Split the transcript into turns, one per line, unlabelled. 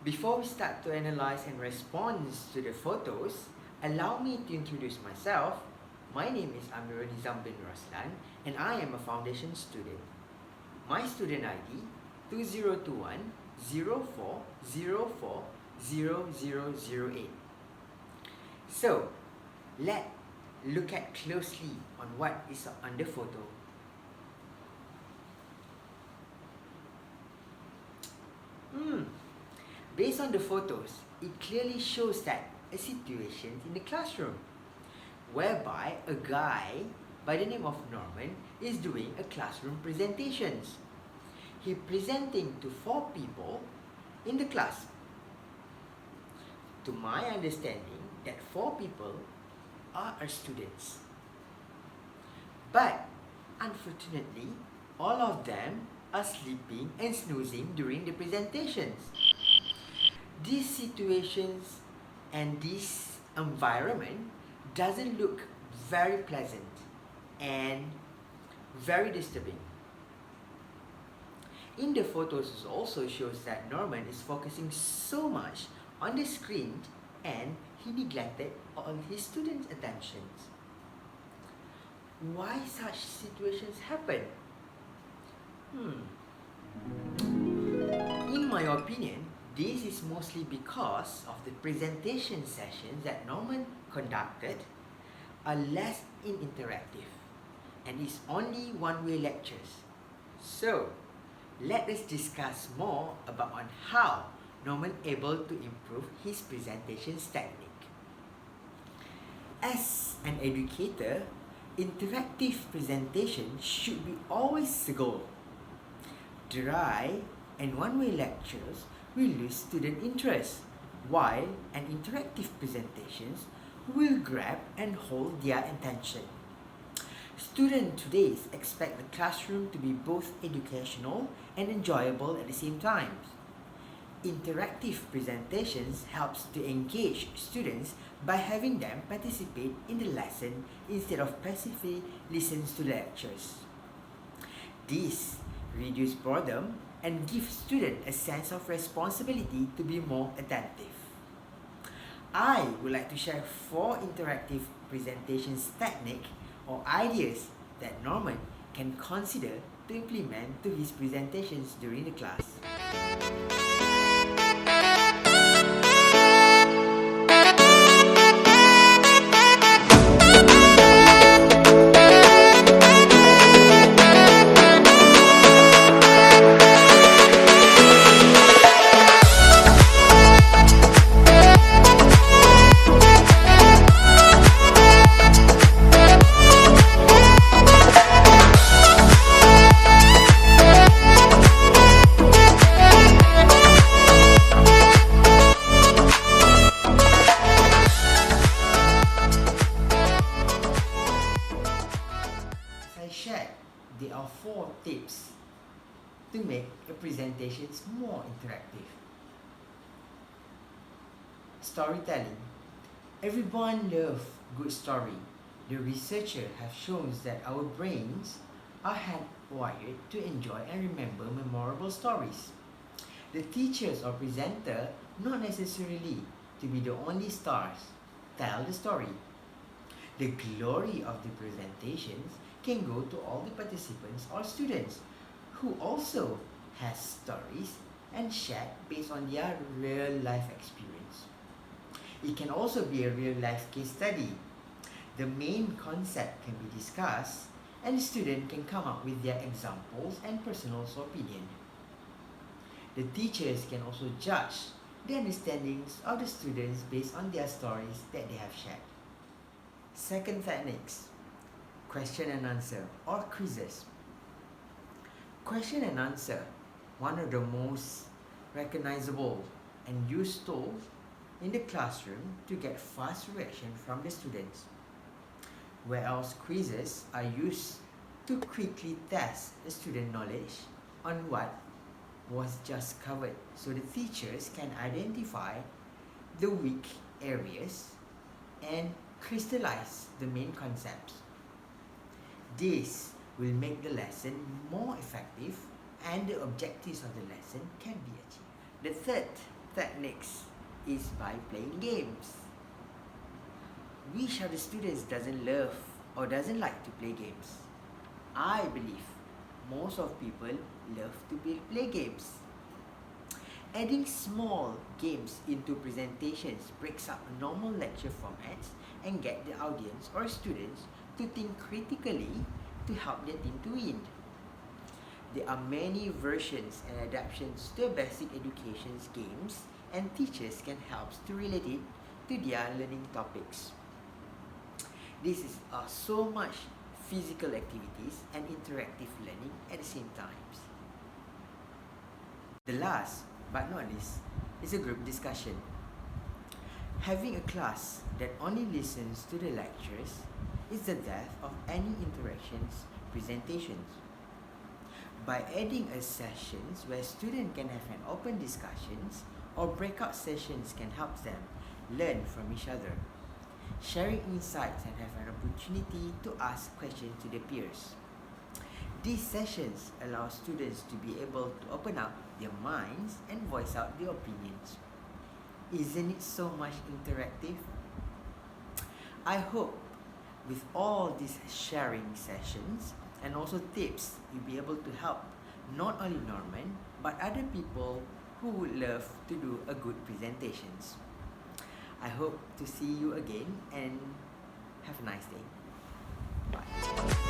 Before we start to analyze and respond to the photos, allow me to introduce myself. My name is Amirul Nizam bin Raslan and I am a foundation student. My student ID 2021 0404 0008. So, let's look at closely on what is on the photo. Based on the photos, it clearly shows that a situation in the classroom whereby a guy by the name of Norman is doing a classroom presentations. He presenting to 4 people in the class. To my understanding, that 4 people are students. But unfortunately, all of them are sleeping and snoozing during the presentations. These situations and this environment doesn't look very pleasant and very disturbing. In the photos, it also shows that Norman is focusing so much on the screen and he neglected all his students' attentions. Why such situations happen? In my opinion, this is mostly because of the presentation sessions that Norman conducted are less interactive and is only one-way lectures. So, let us discuss more about on how Norman able to improve his presentations technique. As an educator, interactive presentation should be always the goal. Dry and one-way lectures will lose student interest, while an interactive presentations will grab and hold their attention. Students today expect the classroom to be both educational and enjoyable at the same time. Interactive presentations helps to engage students by having them participate in the lesson instead of passively listen to lectures. This reduces boredom and gives students a sense of responsibility to be more attentive. I would like to share 4 interactive presentations technique or ideas that Norman can consider to implement to his presentations during the class. There are 4 tips to make a presentation more interactive. Storytelling. Everyone loves good story. The researchers have shown that our brains are hardwired to enjoy and remember memorable stories. The teachers or presenter not necessarily to be the only stars tell the story. The glory of the presentations can go to all the participants or students who also has stories and shared based on their real life experience. It can also be a real life case study. The main concept can be discussed and the student can come up with their examples and personal opinion. The teachers can also judge the understandings of the students based on their stories that they have shared. Second techniques, question and answer or quizzes. Question and answer, one of the most recognizable and used tools in the classroom to get fast reaction from the students. Whereas quizzes are used to quickly test the student knowledge on what was just covered so the teachers can identify the weak areas and crystallize the main concepts. This will make the lesson more effective and the objectives of the lesson can be achieved. The third techniques is by playing games. Which of the students doesn't love or doesn't like to play games? I believe most of people love to play games. Adding small games into presentations breaks up normal lecture formats and get the audience or students to think critically to help their team to win. There are many versions and adaptations to basic education's games, and teachers can help to relate it to their learning topics. This is so much physical activities and interactive learning at the same time. The last but not least is a group discussion. Having a class that only listens to the lectures is the death of any interactions presentations. By adding a sessions where students can have an open discussions or breakout sessions can help them learn from each other, sharing insights and have an opportunity to ask questions to their peers. These sessions allow students to be able to open up their minds and voice out their opinions. Isn't it so much interactive? I hope with all these sharing sessions and also tips, you'll be able to help not only Norman, but other people who would love to do a good presentations. I hope to see you again and have a nice day. Bye.